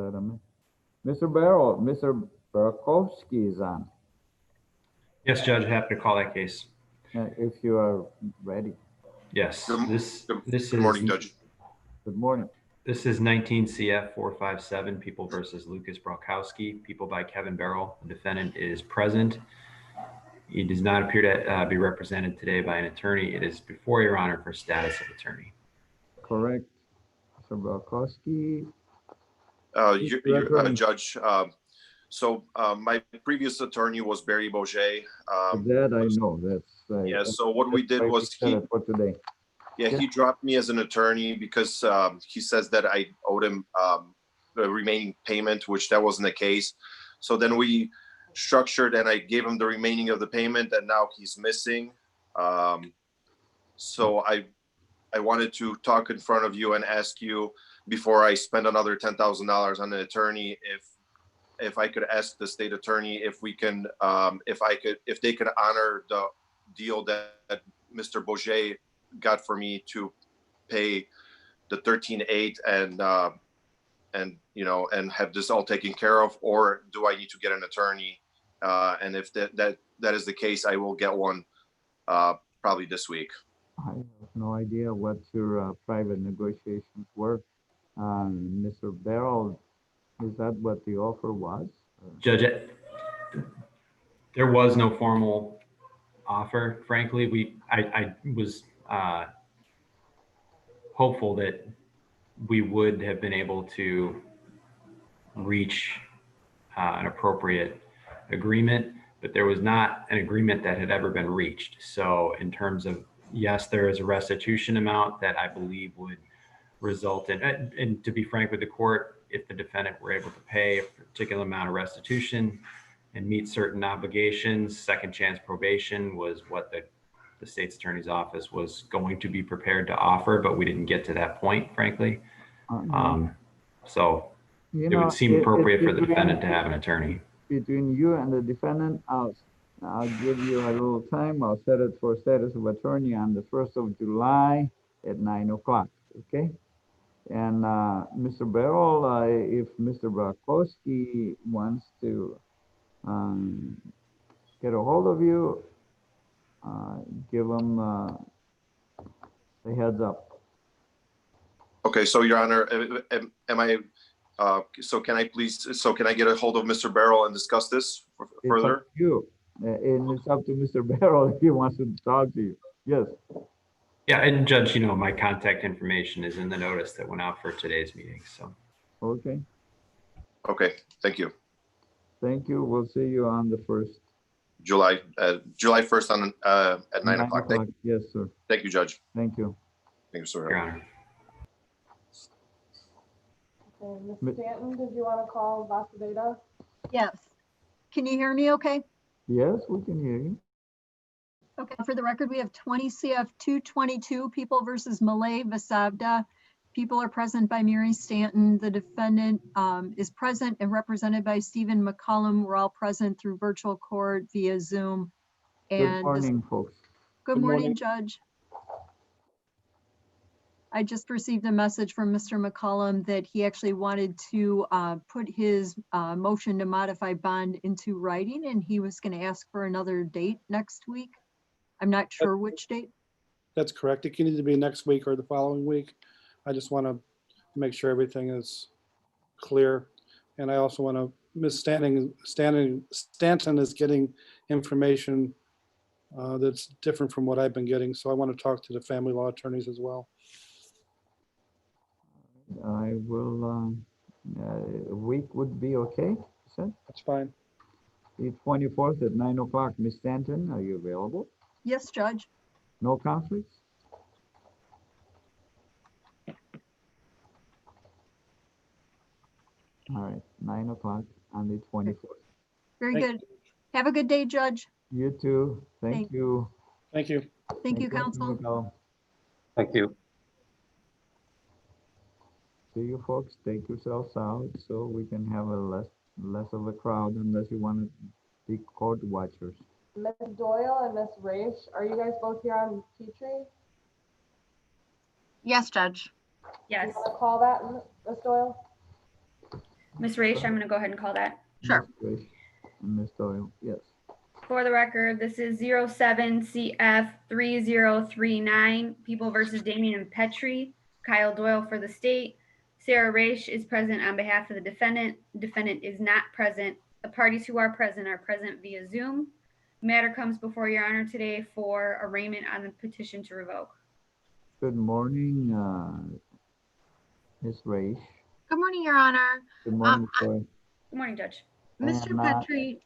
let him in. Mr. Barrow, Mr. Barakowski is on, Yes, Judge, happy to call that case. if you are ready. Yes, Good morning, Judge. Good morning. This is 19 CF 457, People versus Lucas Brokowski, People by Kevin Barrow. The defendant is present. He does not appear to be represented today by an attorney. It is before Your Honor for status of attorney. Correct. Mr. Barakowski. Judge, my previous attorney was Barry Bourget. That I know. That's yeah. So what we did was for today. Yeah, he dropped me as an attorney because he says that I owed him the remaining payment, which that wasn't the case. So then we structured and I gave him the remaining of the payment, and now he's missing. So I wanted to talk in front of you and ask you, before I spend another $10,000 on an attorney, if I could ask the state attorney if we can, if they could honor the deal that Mr. Bourget got for me to pay the 13.8 and have this all taken care of, or do I need to get an attorney? And if that is the case, I will get one probably this week. I have no idea what your private negotiations were. Mr. Barrow, is that what the offer was? Judge, there was no formal offer. Frankly, I was hopeful that we would have been able to reach an appropriate agreement, but there was not an agreement that had ever been reached. So in terms of, yes, there is a restitution amount that I believe would result in, and to be frank with the court, if the defendant were able to pay a particular amount of restitution and meet certain obligations, second chance probation was what the state's attorney's office was going to be prepared to offer, but we didn't get to that point, frankly. So it would seem appropriate for the defendant to have an attorney. Between you and the defendant, I'll give you a little time. I'll set it for status of attorney on the 1st of July at 9 o'clock, okay? And Mr. Barrow, if Mr. Barakowski wants to get a hold of you, give him a heads up. Okay, so Your Honor, am I? So can I get a hold of Mr. Barrow and discuss this further? It's up to you. And it's up to Mr. Barrow if he wants to talk to you. Yes. Yeah, and Judge, my contact information is in the notice that went out for today's meeting. So. Okay. Okay. Thank you. Thank you. We'll see you on the 1st. July 1st at 9 o'clock. Yes, sir. Thank you, Judge. Thank you. Thank you, sir. Your Honor. Okay, Ms. Stanton, did you want to call Vasudeva? Yes. Can you hear me okay? Yes, we can hear you. Okay, for the record, we have 20 CF 222, People versus Malay Vasavda. People are present by Mary Stanton. The defendant is present and represented by Stephen McCollum. We're all present through virtual court via Zoom. And good morning, folks. Good morning, Judge. I just received a message from Mr. McCollum that he actually wanted to put his motion to modify bond into writing, and he was going to ask for another date next week. I'm not sure which date. That's correct. It can either be next week or the following week. I just want to make sure everything is clear. And I also want to, Ms. Stanton is getting information that's different from what I've been getting. So I want to talk to the family law attorneys as well. I will, a week would be okay, said? That's fine. The 24th at 9 o'clock, Ms. Stanton, are you available? Yes, Judge. No conflicts? All right, 9 o'clock on the 24th. Very good. Have a good day, Judge. You too. Thank you. Thank you. Thank you, counsel. Thank you. See you folks. Take yourselves out so we can have a less of a crowd, unless you want to be court watchers. Ms. Doyle and Ms. Raish, are you guys both here on T-Tree? Yes, Judge. Yes. You want to call that, Ms. Doyle? Ms. Raish, I'm going to go ahead and call that. Sure. Ms. Raish and Ms. Doyle, yes. For the record, this is 07CF3039, People versus Damian and Petrie. Kyle Doyle for the state. Sarah Raish is present on behalf of the defendant. Defendant is not present. The parties who are present via Zoom. Matter comes before Your Honor today for arraignment on the petition to revoke. Good morning, Ms. Raish. Good morning, Your Honor. Good morning, Doyle. Good morning, Judge. Mr. And, Petrie,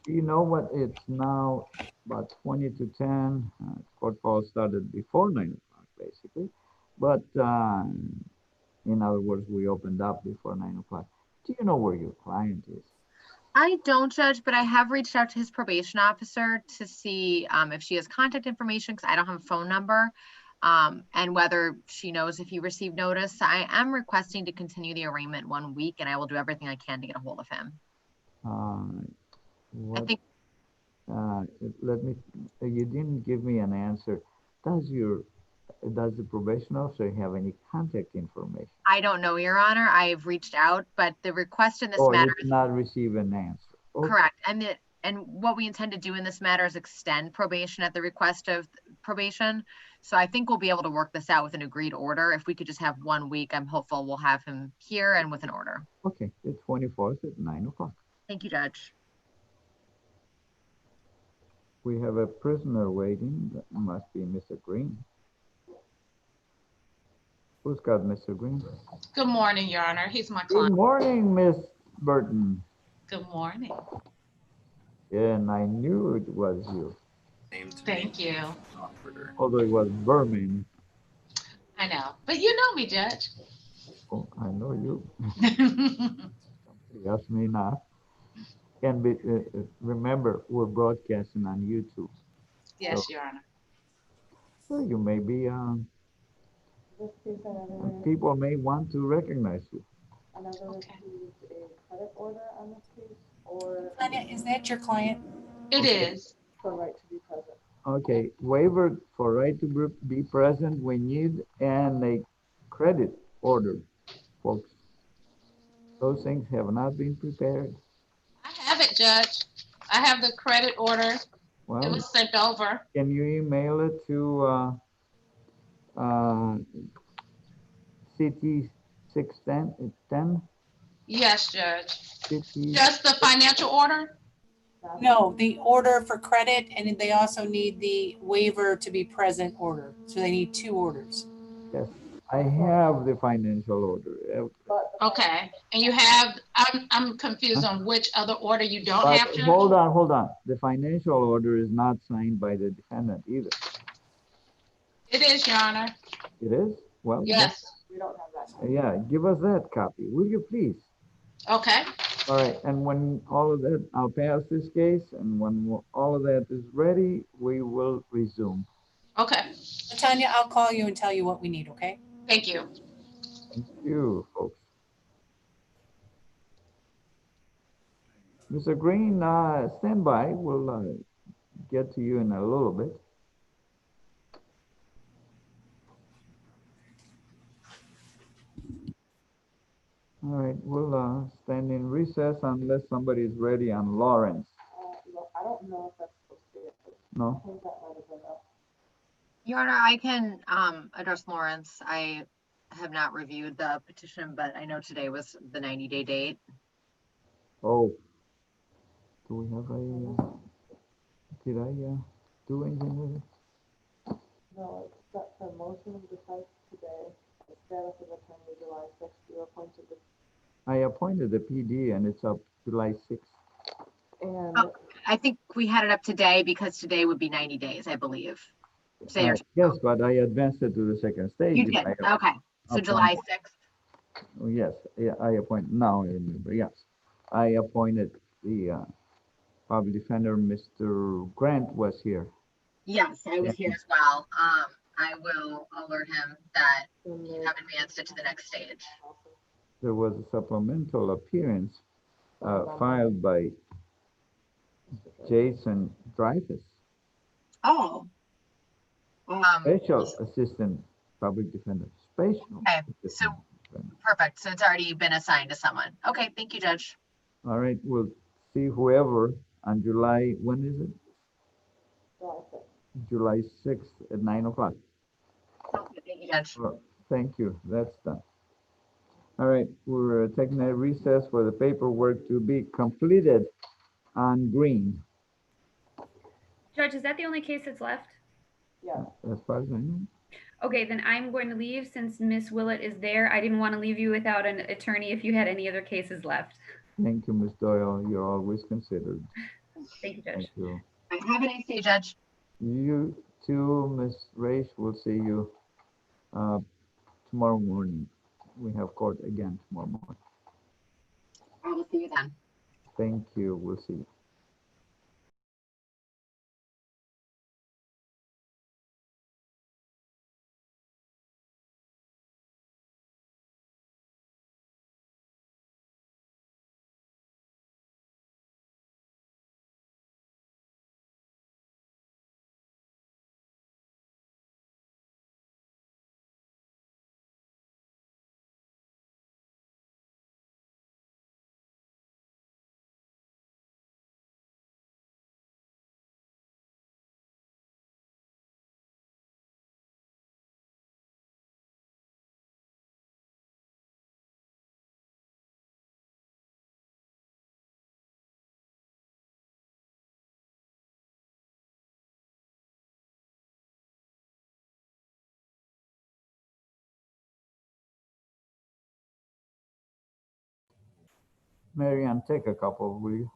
You know what? It's now about 20 to 10. Court call started before 9 o'clock, basically. But in other words, we opened up before 9 o'clock. Do you know where your client is? I don't, Judge, but I have reached out to his probation officer to see if she has contact information, because I don't have a phone number, and whether she knows if he received notice. I am requesting to continue the arraignment 1 week, and I will do everything I can to get a hold of him. What, I think let me, you didn't give me an answer. Does the probation officer have any contact information? I don't know, Your Honor. I've reached out, but the request in this Or matter did is not receive an answer? Okay. correct. And what we intend to do in this matter is extend probation at the request of probation. So I think we'll be able to work this out with an agreed order. If we could just have 1 week, I'm hopeful we'll have him here and with an order. Okay, the 24th at 9 o'clock. Thank you, Judge. We have a prisoner waiting. That must be Mr. Green. Who's got Mr. Green? Good morning, Your Honor. He's my Good client. morning, Miss Burton. Good morning. Yeah, and I knew it was you, Thank you. although it was Berman. I know, but you know me, Judge. Oh, I know you. Yes, may not. Can be. Remember, we're broadcasting on YouTube, Yes, Your Honor. so you may be. This case, I never, People may want to recognize you. I never Okay. received a credit order on this case or Tanya, is that your client? It is. for right to be present. Okay, waiver for right to be present we need, and a credit order, folks. Those things have not been prepared. I have it, Judge. I have the credit order. It Well, was sent over. can you email it to CT610? Yes, Judge. CT, Just the financial order? No, the order for credit, and they also need the waiver to be present order. So they need 2 orders. yes, I have the financial order. But Okay. And you have, I'm confused on which other order you don't But have, Judge? hold on. The financial order is not signed by the defendant either. It is, Your Honor. It is? Well, Yes. we don't have that. yeah, give us that copy, will you please? Okay. All right, and when all of that, I'll pass this case, and when all of that is ready, we will resume. Okay. Tanya, I'll call you and tell you what we need, okay? Thank you. Thank you, folks. Mr. Green, stand by. We'll get to you in a little bit. All right, we'll stand in recess unless somebody is ready on Lawrence. Look, I don't know if that's supposed to be it. No? I think that might have been up. Your Honor, I can address Lawrence. I have not reviewed the petition, but I know today was the 90-day date. Oh. Do we have a, did I do anything with it? No, it's set for motion of defense today. The status of attorney July 6th. You appointed the, I appointed the PD and it's up July 6th. and Oh, I think we had it up today because today would be 90 days, I believe. Today or Yes, but I advanced it to the second stage. You did, okay. So July 6th. Oh, yes, yeah, I appointed, now I remember, yes. I appointed the public defender, Mr. Grant was here. Yes, I was here as well. I will alert him that you have advanced it to the next stage. There was a supplemental appearance filed by Jason Dreyfus, Oh. Special Assistant Public Defender, Special. Okay, Assistant. Perfect. So it's already been assigned to someone. Okay, thank you, Judge. All right, we'll see whoever on July, when is it? July 6th at 9 o'clock. Okay, thank you, Judge. Well, thank you, that's done. All right, we're taking a recess for the paperwork to be completed on Green. Judge, is that the only case that's left? Yeah. As far as I know. Okay, then I'm going to leave since Miss Willett is there. I didn't want to leave you without an attorney if you had any other cases left. Thank you, Ms. Doyle. You're always considered. Thank you, Judge. Thank you. Have a nice day, Judge. You too, Ms. Raish. We'll see you tomorrow morning. We have court again tomorrow morning. I will see you then. Thank you. We'll see you. Marianne, take a couple, will you?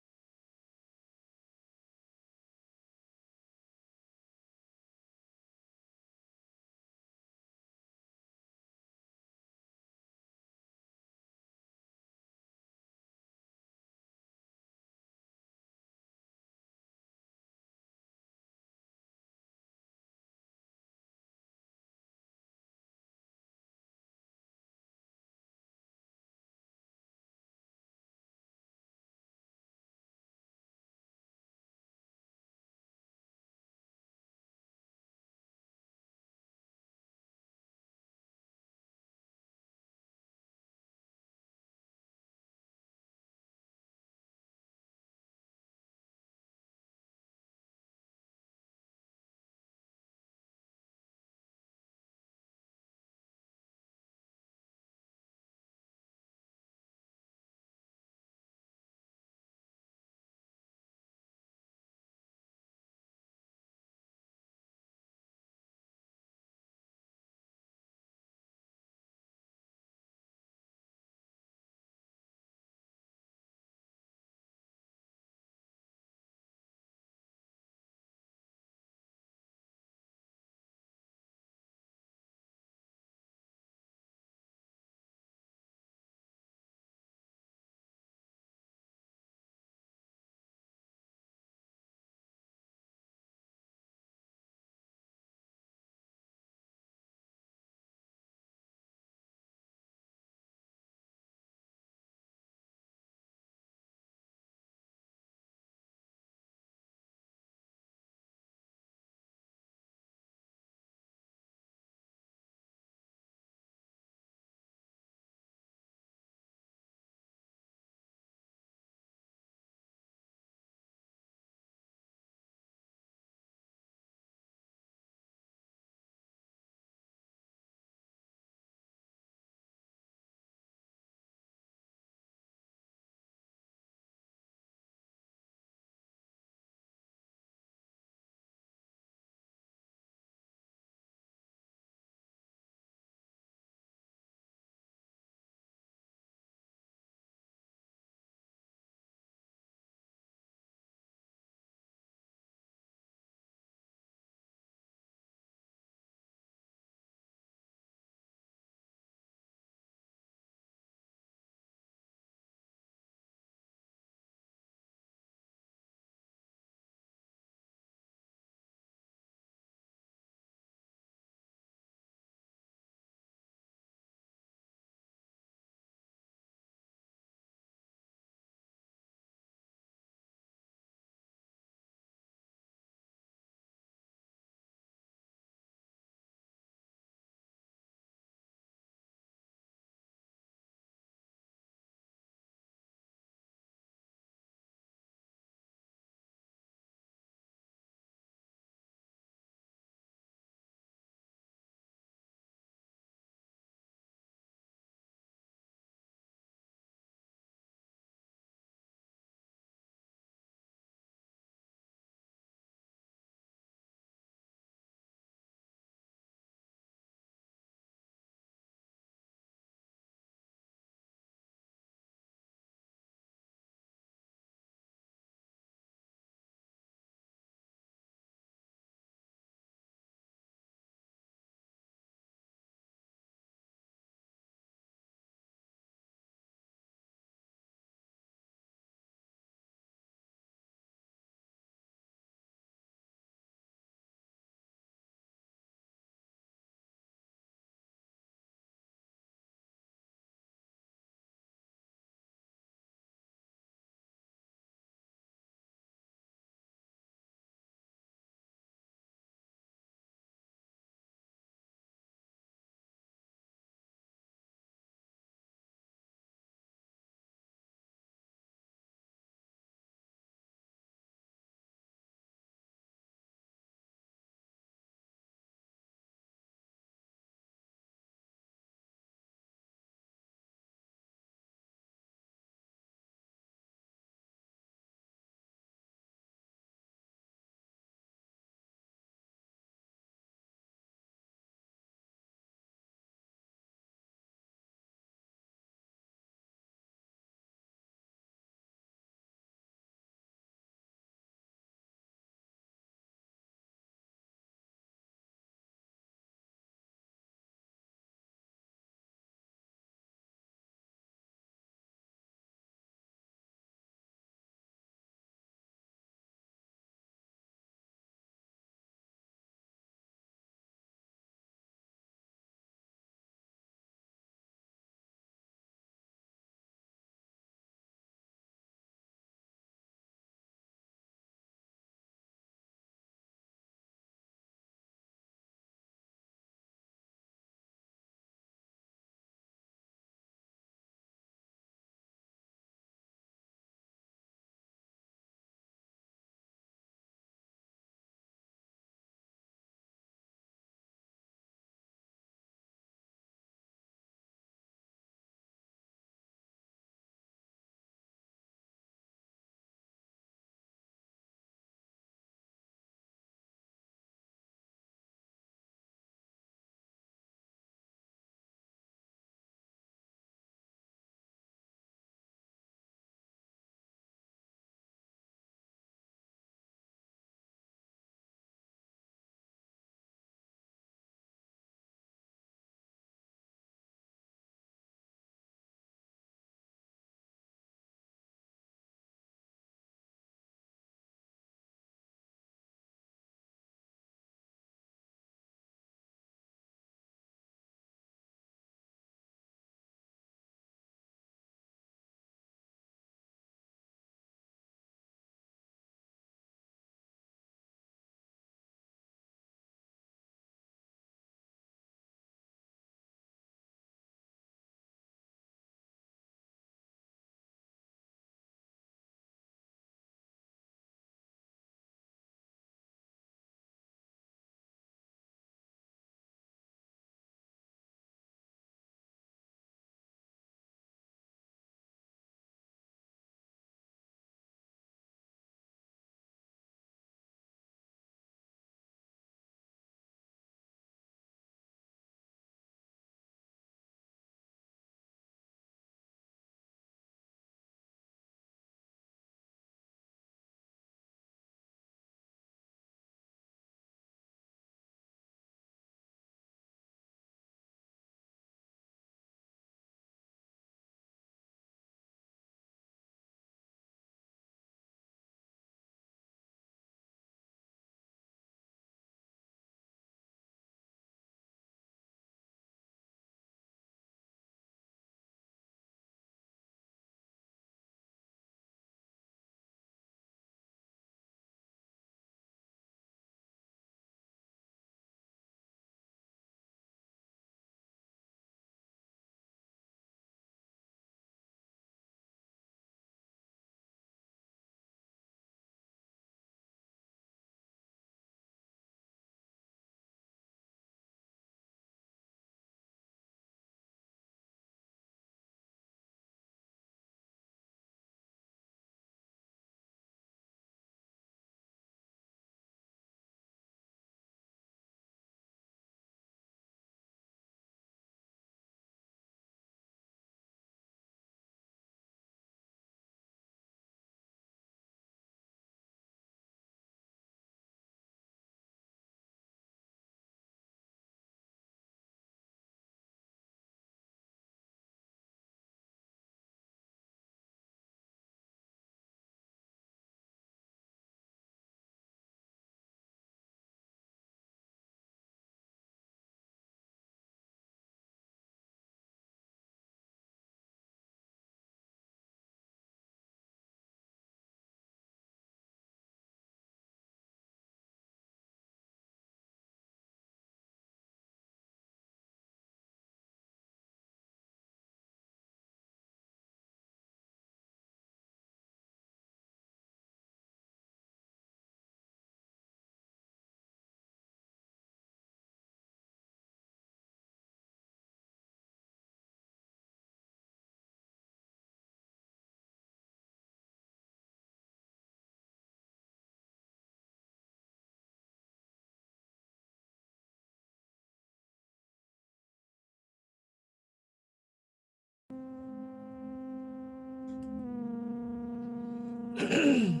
He's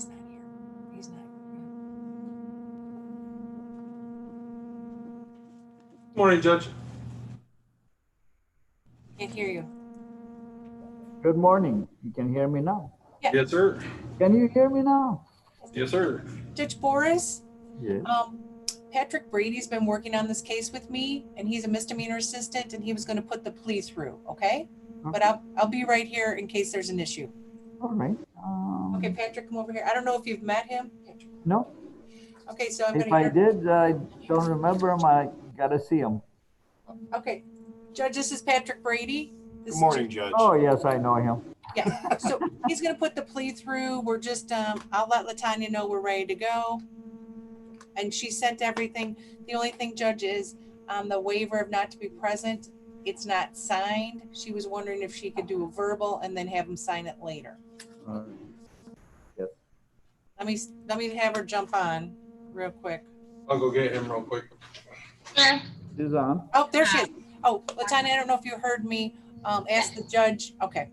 not here. He's not. Morning, Judge. Can't hear you. Good morning. You can hear me now. Yeah. Yes, sir. Can you hear me now? Yes, sir. Judge Boris, Yes. Patrick Brady's been working on this case with me, and he's a misdemeanor assistant, and he was going to put the plea through. Okay, but I'll be right here in case there's an issue. All right. Okay, Patrick, come over here. I don't know if you've met him. No. Okay, so I'm If going I to. did, I don't remember him. I gotta see him. Okay, Judge, this is Patrick Brady. Good morning, Judge. Oh, yes, I know him. Yeah, so he's gonna put the plea through. We're just, I'll let Latanya know we're ready to go. And she sent everything. The only thing, Judge, is the waiver of not to be present. It's not signed. She was wondering if she could do a verbal and then have him sign it later. Yes. Let me have her jump on real quick. I'll go get him real quick. Sure. She's on. Oh, there she is. Oh, Latanya, I don't know if you heard me ask the judge. Okay.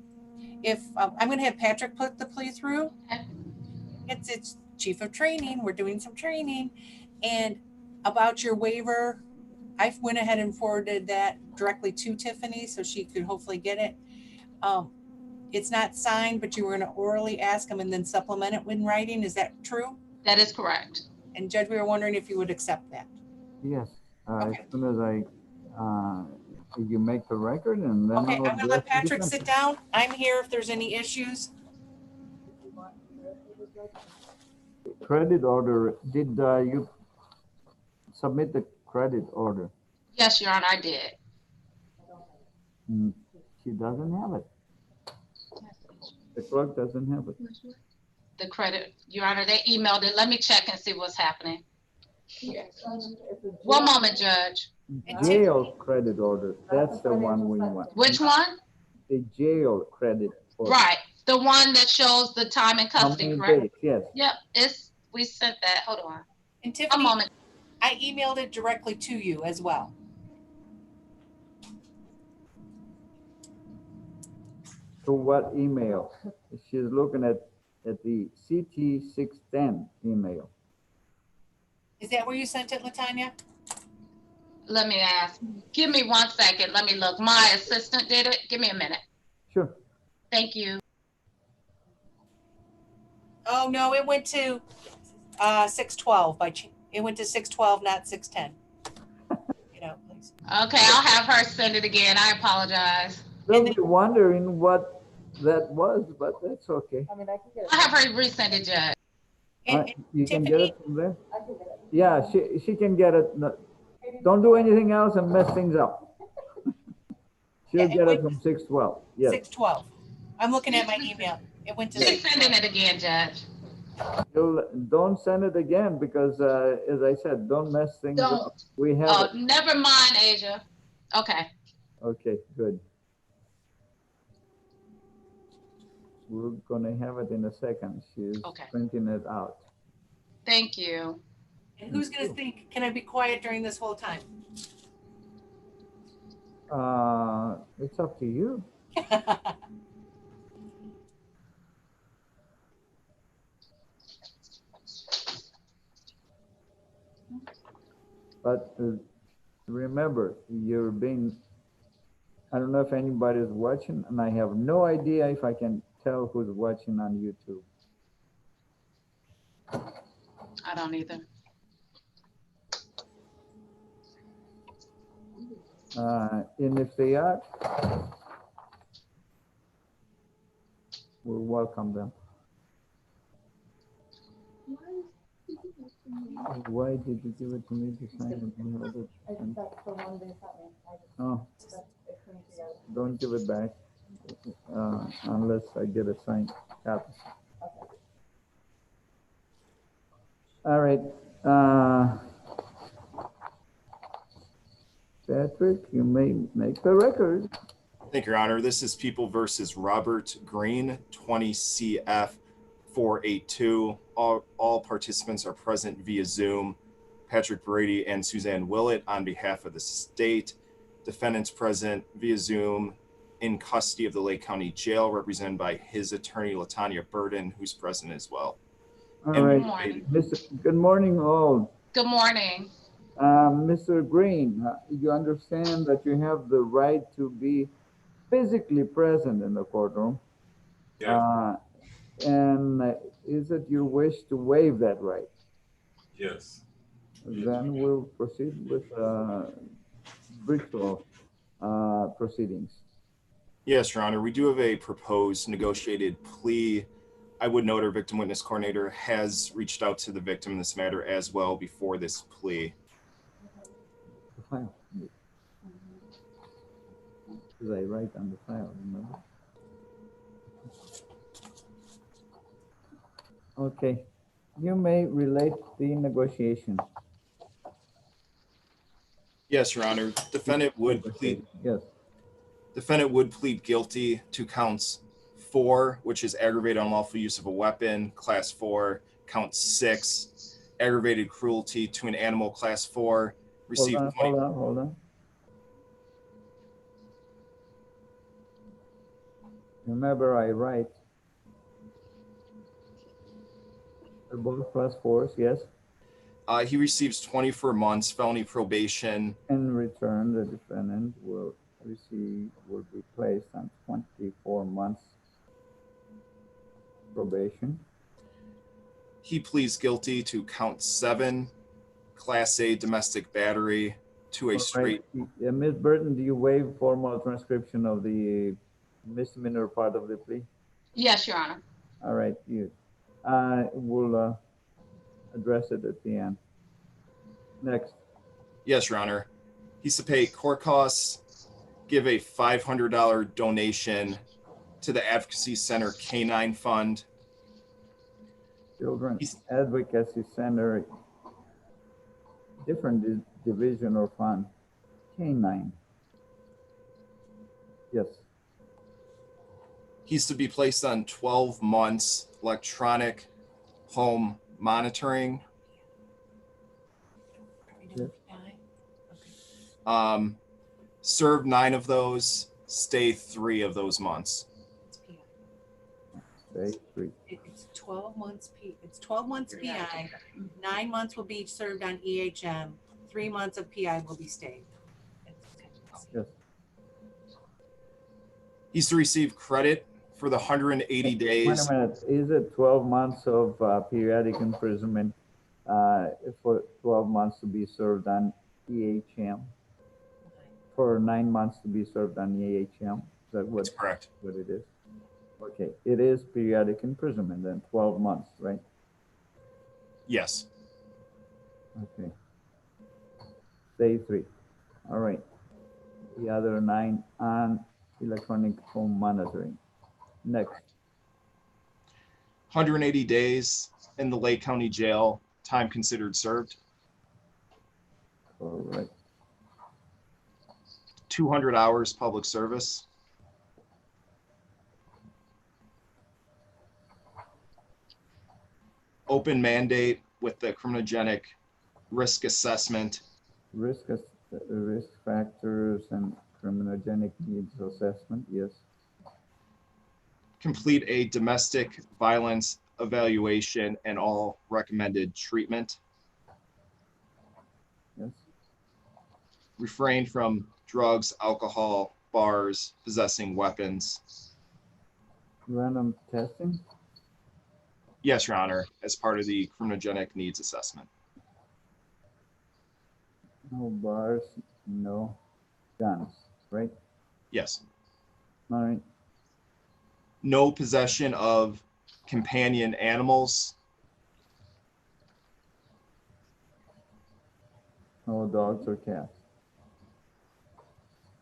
If I'm going to have Patrick put the plea through. It's chief of training. We're doing some training. And about your waiver, I went ahead and forwarded that directly to Tiffany so she could hopefully get it. It's not signed, but you were going to orally ask him and then supplement it in writing. Is that true? That is correct. And Judge, we were wondering if you would accept that. Yes. Okay. As soon as you make the record, and then Okay, I'll I'm going to let address the Patrick defense. sit down. I'm here if there's any issues. Credit order. Did you submit the credit order? Yes, Your Honor, I did. She doesn't have it. The clerk doesn't have it. The credit, Your Honor, they emailed it. Let me check and see what's happening. One moment, Judge. Jail credit order. That's the one we want. Which one? The jail credit order. Right, the one that shows the time in How custody, many correct? days? Yes. Yep, we sent that. Hold on. And A Tiffany, moment. I emailed it directly to you as well. To what email? She's looking at the CT-610 email. Is that where you sent it, Latanya? Let me ask. Give me 1 second. Let me look. My assistant did it. Give me a minute. Sure. Thank you. Oh, no, it went to 612 it went to 612, not 610. You know, please. Okay, I'll have her send it again. I apologize. They'll be wondering what that was, but that's okay. I mean, I can get it. I'll have her resend it, Judge. You can get Tiffany, it from there? I can get it. Yeah, she can get it. No, don't do anything else and mess things up. She'll get it from 612. Yes. 612. I'm looking at my email. It went to She's 612. sending it again, Judge. Don't send it again because, as I said, don't mess things up. Don't. We have Oh, it. never mind, Asia. Okay. Okay, good. We're gonna have it in a second. She's Okay. printing it out. Thank you. And who's going to think, can I be quiet during this whole time? It's up to you. But remember, you're being, I don't know if anybody's watching, and I have no idea if I can tell who's watching on YouTube. I don't either. And if they are, we'll welcome them. Why did you give it to me to sign it? You have it. I just, that's the one they sent me. I just, Oh, it couldn't together. don't give it back unless I get a signed copy. All right. Patrick, you may make the record. Thank you, Your Honor. This is People versus Robert Green, 20 CF 482. All participants are present via Zoom. Patrick Brady and Suzanne Willett on behalf of the state. defendant's present via Zoom in custody of the Lake County Jail, represented by his attorney, Latanya Burden, who's present as well. All And right. morning. Good morning, all. Good morning. Mr. Green, you understand that you have the right to be physically present in the courtroom. Yeah. And is it your wish to waive that right? Yes. Then we'll proceed with virtual proceedings. Yes, Your Honor, we do have a proposed negotiated plea. I would note our victim witness coordinator has reached out to the victim in this matter as well before this plea. The file. Because I write on the file, remember? Okay, you may relate the negotiation. Yes, Your Honor, defendant would plead guilty to counts 4, which is aggravated unlawful use of a weapon, class 4, count 6, aggravated cruelty to an animal, class 4, received Hold on. Remember, I write both class 4s, yes? He receives 24 months felony probation. In return, the defendant will be placed on 24 months probation. He pleads guilty to count 7, class A domestic battery to a straight. Ms. Burton, do you waive formal transcription of the misdemeanor part of the plea? Yes, Your Honor. All right, we'll address it at the end. Next. Yes, Your Honor. He's to pay court costs, give a $500 donation to the Advocacy Center Canine Fund. Children Advocacy Center, different division or fund. Canine. Yes. He's to be placed on 12 months electronic home monitoring. Yes. Serve 9 of those, stay 3 of those months. Stay 3. It's 12 months. It's 12 months PI. 9 months will be served on EHM. 3 months of PI will be stayed. Yes. He's to receive credit for the 180 days. Wait a minute. Is it 12 months of periodic imprisonment for 12 months to be served on EHM? For 9 months to be served on EHM? Is that what? That's correct. What it is? Okay, it is periodic imprisonment then, 12 months, right? Yes. Okay. Stay 3. All right. The other 9 on electronic home monitoring. Next. 180 days in the Lake County Jail, time considered served. All right. 200 hours public service. Open mandate with the criminogenic risk assessment. Risk factors and criminogenic needs assessment, yes. Complete a domestic violence evaluation and all recommended treatment. Yes. Refrain from drugs, alcohol, bars, possessing weapons. Random testing? Yes, Your Honor, as part of the criminogenic needs assessment. No bars, no guns, right? Yes. All right. No possession of companion animals. No dogs or cats.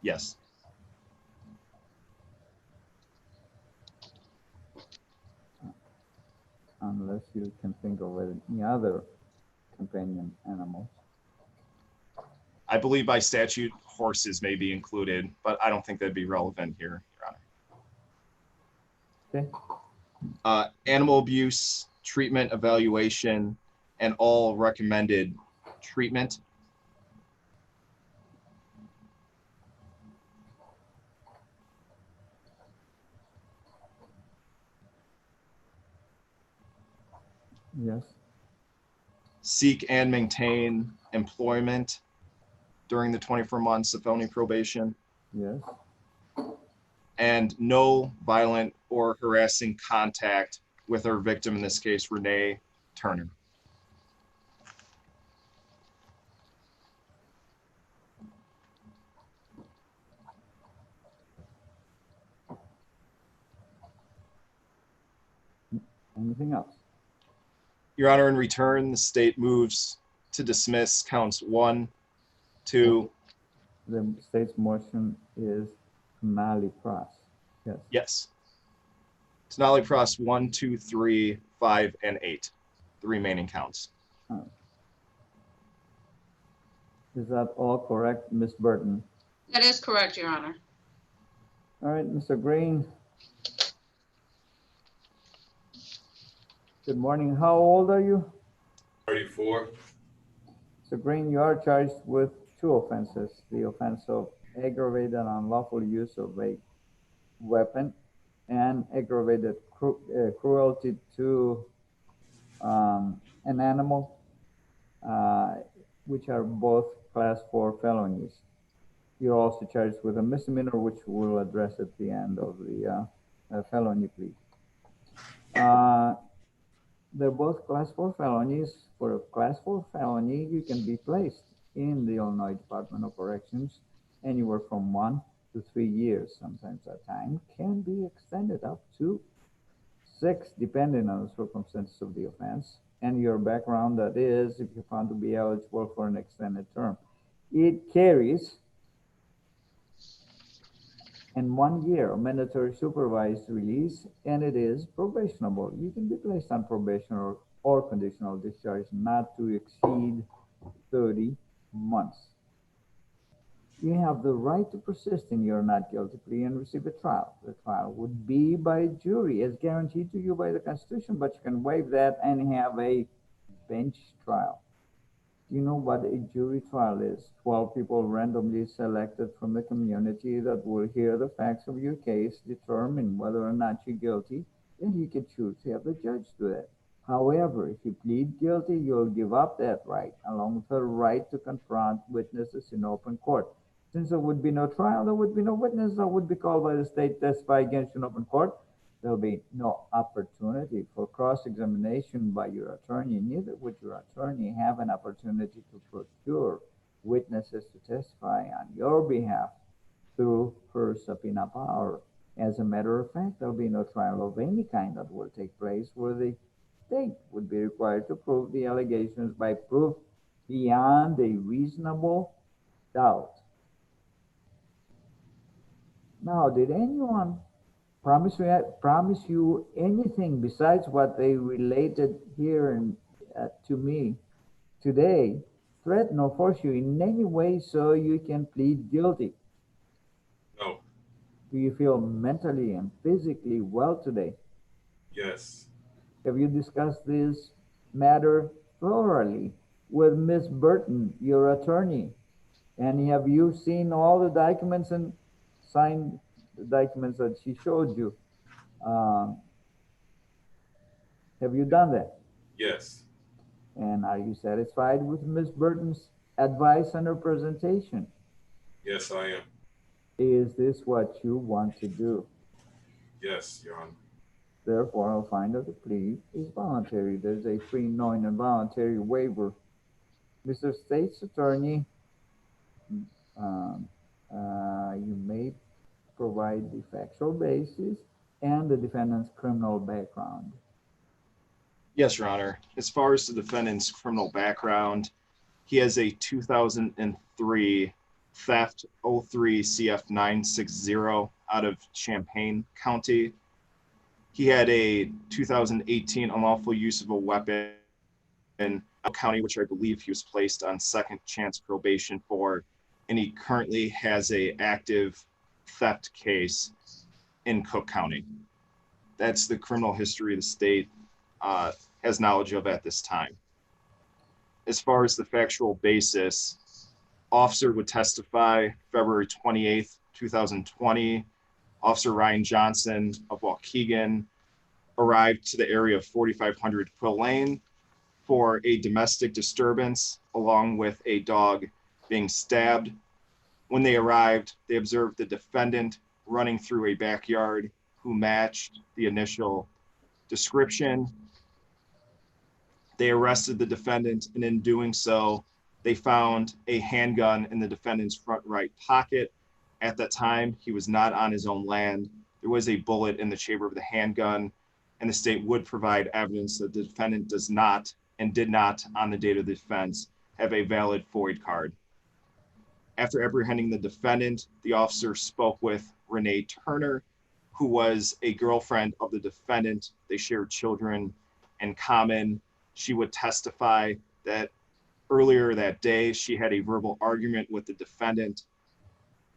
Yes. Unless you can think of any other companion animals. I believe by statute, horses may be included, but I don't think that'd be relevant here, Your Honor. Okay. Animal abuse, treatment evaluation, and all recommended treatment. Yes. Seek and maintain employment during the 24 months of felony probation, Yes. and no violent or harassing contact with our victim, in this case, Renee Turner. Anything else? Your Honor, in return, the state moves to dismiss counts 1, 2. The state's motion is finale pros. Yes. Yes. Tenali Pros 1, 2, 3, 5, and 8, the remaining counts. Is that all correct, Ms. Burton? That is correct, Your Honor. All right, Mr. Green. Good morning. How old are you? 34. Mr. Green, you are charged with 2 offenses. The offense of aggravated and unlawful use of a weapon and aggravated cruelty to an animal, which are both class 4 felonies. You're also charged with a misdemeanor, which we'll address at the end of the felony plea. They're both class 4 felonies. For a class 4 felony, you can be placed in the Illinois Department of Corrections anywhere from 1 to 3 years. Sometimes that time can be extended up to 6, depending on the circumstances of the offense and your background, that is, if you're found to be eligible for an extended term. It carries in 1 year of mandatory supervised release, and it is probationable. You can be placed on probation or conditional discharge not to exceed 30 months. You have the right to persist in your not guilty plea and receive a trial. The trial would be by jury as guaranteed to you by the Constitution, but you can waive that and have a bench trial. You know what a jury trial is? 12 people randomly selected from the community that will hear the facts of your case, determine whether or not you're guilty, and you can choose to have the judge do that. However, if you plead guilty, you'll give up that right, along with the right to confront witnesses in open court. Since there would be no trial, there would be no witness that would be called by the state to testify against you in open court. There'll be no opportunity for cross-examination by your attorney. Neither would your attorney have an opportunity to procure witnesses to testify on your behalf through her subpoena power. As a matter of fact, there'll be no trial of any kind that will take place where the state would be required to prove the allegations by proof beyond a reasonable doubt. Now, did anyone promise you anything besides what they related here to me today, threaten or force you in any way so you can plead guilty? No. Do you feel mentally and physically well today? Yes. Have you discussed this matter thoroughly with Ms. Burton, your attorney? And have you seen all the documents and signed the documents that she showed you? Have you done that? Yes. And are you satisfied with Ms. Burton's advice and her presentation? Yes, I am. Is this what you want to do? Yes, Your Honor. Therefore, I'll find that the plea is voluntary. There's a free, knowing, and voluntary waiver. Mr. State's Attorney, you may provide the factual basis and the defendant's criminal background. Yes, Your Honor. As far as the defendant's criminal background, he has a 2003 theft 03 CF 960 out of Champaign County. He had a 2018 unlawful use of a weapon in County, which I believe he was placed on second chance probation for, and he currently has a active theft case in Cook County. That's the criminal history the state has knowledge of at this time. As far as the factual basis, officer would testify February 28th, 2020. Officer Ryan Johnson of Waukegan arrived to the area of 4500 Quill Lane for a domestic disturbance, along with a dog being stabbed. When they arrived, they observed the defendant running through a backyard who matched the initial description. They arrested the defendant, and in doing so, they found a handgun in the defendant's front right pocket. At that time, he was not on his own land. There was a bullet in the chamber of the handgun, and the state would provide evidence that the defendant does not and did not, on the date of the offense, have a valid FOID card. After apprehending the defendant, the officer spoke with Renee Turner, who was a girlfriend of the defendant. They shared children in common. She would testify that earlier that day, she had a verbal argument with the defendant.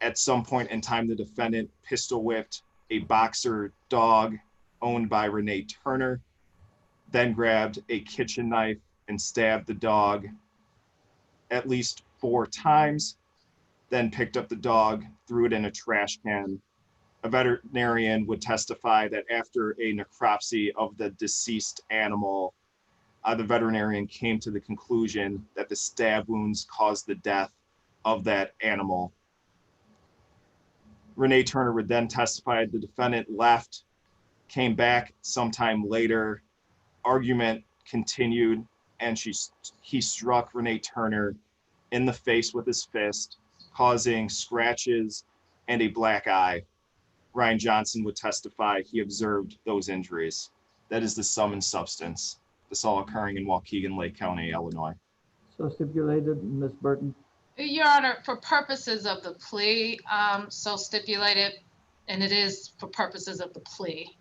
At some point in time, the defendant pistol whipped a boxer dog owned by Renee Turner, then grabbed a kitchen knife and stabbed the dog at least 4 times, then picked up the dog, threw it in a trash can. A veterinarian would testify that after a necropsy of the deceased animal, the veterinarian came to the conclusion that the stab wounds caused the death of that animal. Renee Turner would then testify the defendant left, came back sometime later, argument continued, and he struck Renee Turner in the face with his fist, causing scratches and a black eye. Ryan Johnson would testify he observed those injuries. That is the sum and substance. This all occurring in Waukegan, Lake County, Illinois. So stipulated, Ms. Burton? Your Honor, for purposes of the plea, so stipulated, and it is for purposes of the plea.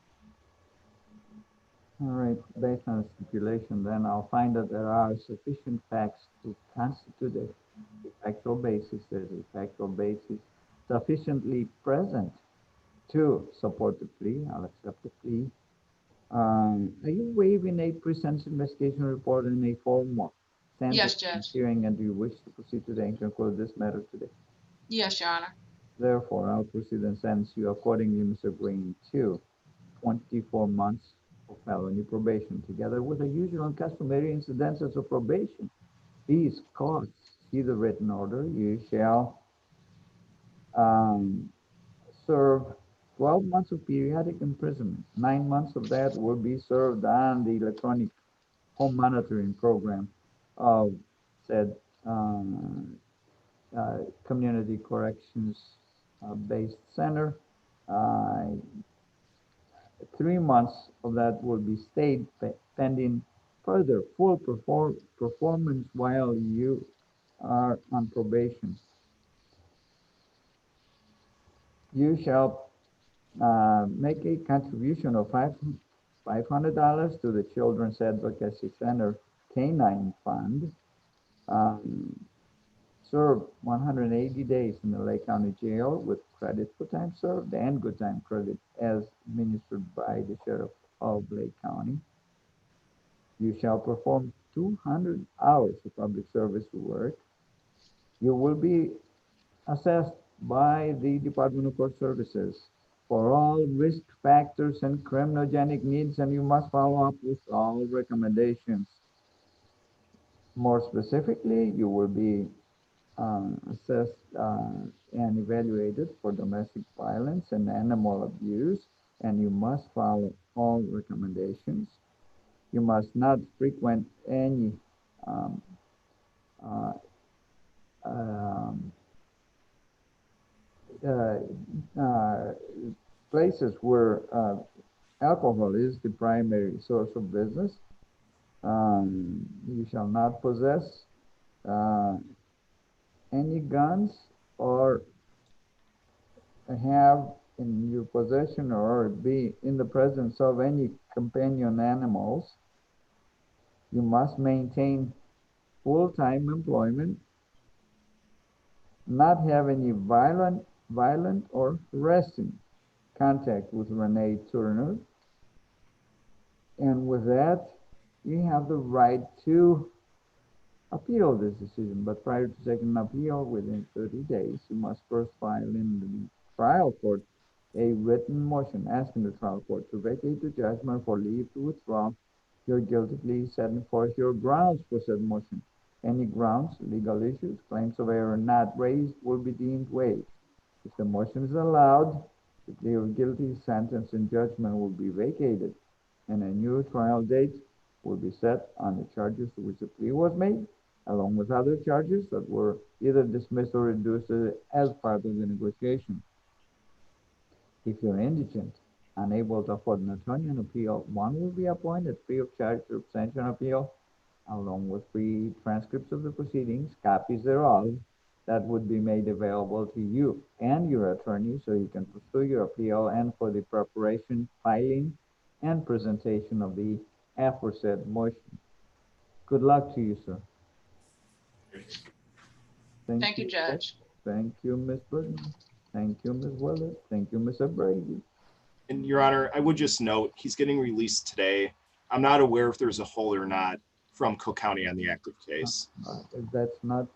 All right, based on the stipulation, then I'll find that there are sufficient facts to constitute a factual basis. There's a factual basis sufficiently present to support the plea. I'll accept the plea. Are you waiving a pre-sentence investigation report in a formal Yes, Judge. hearing, and do you wish to proceed today and conclude this matter today? Yes, Your Honor. Therefore, I'll proceed and sentence you accordingly, Mr. Green, to 24 months of felony probation, together with the usual and customary incidences of probation. These costs, see the written order, you shall serve 12 months of periodic imprisonment. 9 months of that will be served on the electronic home monitoring program of said community corrections based center. 3 months of that will be stayed pending further full performance while you are on probation. You shall make a contribution of $500 to the Children's Advocacy Center Canine Fund. Serve 180 days in the Lake County Jail with credit for time served and good time credit as administered by the Sheriff of Lake County. You shall perform 200 hours of public service work. You will be assessed by the Department of Court Services for all risk factors and criminogenic needs, and you must follow up with all recommendations. More specifically, you will be assessed and evaluated for domestic violence and animal abuse, and you must follow all recommendations. You must not frequent any places where alcohol is the primary source of business. You shall not possess any guns or have in your possession or be in the presence of any companion animals. You must maintain full-time employment, not have any violent or harassing contact with Renee Turner. And with that, you have the right to appeal this decision, but prior to taking an appeal within 30 days, you must first file in the trial court a written motion asking the trial court to vacate the judgment for leave to withdraw your guilty plea, setting forth your grounds for said motion. Any grounds, legal issues, claims of error not raised will be deemed waived. If the motion is allowed, the plea of guilty, sentence, and judgment will be vacated, and a new trial date will be set on the charges to which the plea was made, along with other charges that were either dismissed or reduced as part of the negotiation. If you're indigent, unable to afford an attorney on appeal, one will be appointed free of charge to represent you on appeal, along with free transcripts of the proceedings, copies thereof, that would be made available to you and your attorney so you can pursue your appeal and for the preparation, filing, and presentation of the aforesaid motion. Good luck to you, sir. Thank you, Judge. Thank you, Ms. Burton. Thank you, Ms. Willis. Thank you, Mr. Brady. And Your Honor, I would just note, he's getting released today. I'm not aware if there's a hold or not from Cook County on the active case. That's not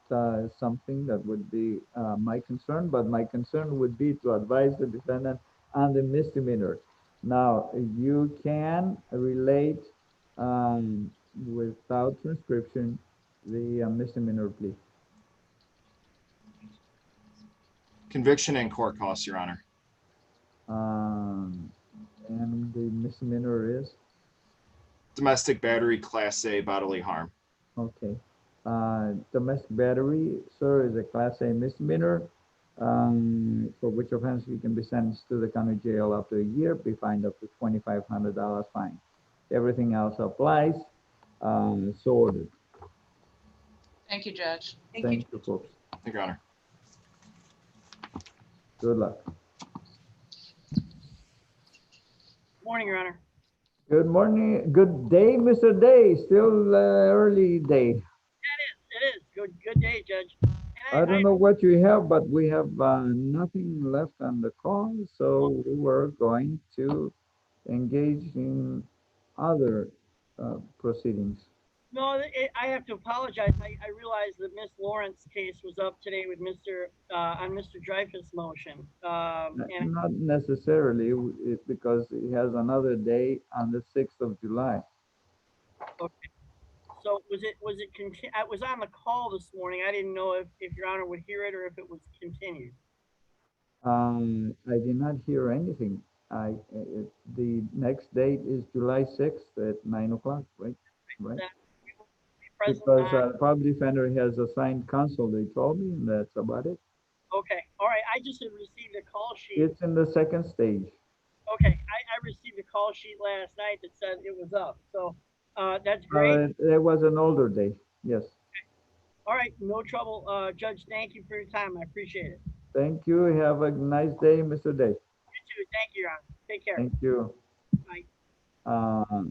something that would be my concern, but my concern would be to advise the defendant on the misdemeanor. Now, you can relate without transcription the misdemeanor plea. Conviction and court costs, Your Honor. And the misdemeanor is? Domestic battery, Class A bodily harm. Okay. Domestic battery, sir, is a Class A misdemeanor, for which offense you can be sentenced to the county jail up to a year, be fined up to $2,500 fine. Everything else applies. So ordered. Thank you, Judge. Thank you, folks. Thank you, Your Honor. Good luck. Morning, Your Honor. Good morning. Good day, Mr. Day. Still early day. It is. Good day, Judge. I don't know what you have, but we have nothing left on the call, so we're going to engage in other proceedings. No, I have to apologize. I realized that Miss Lawrence case was up today with on Mr. Dreyfus' motion. And Not necessarily, because he has another day on the 6th of July. okay. So was it I was on the call this morning. I didn't know if Your Honor would hear it or if it was continued. I did not hear anything. The next date is July 6th at 9 o'clock, right? Right. Because the public defender has assigned counsel, they told me, and that's about it. Okay, all right. I just had received a call sheet. It's in the second stage. Okay, I received a call sheet last night that said it was up. So that's great. It was an older day, yes. Okay. All right, no trouble. Judge, thank you for your time. I appreciate it. Thank you. Have a nice day, Mr. Day. You too. Thank you, Your Honor. Take care. Thank you. Bye.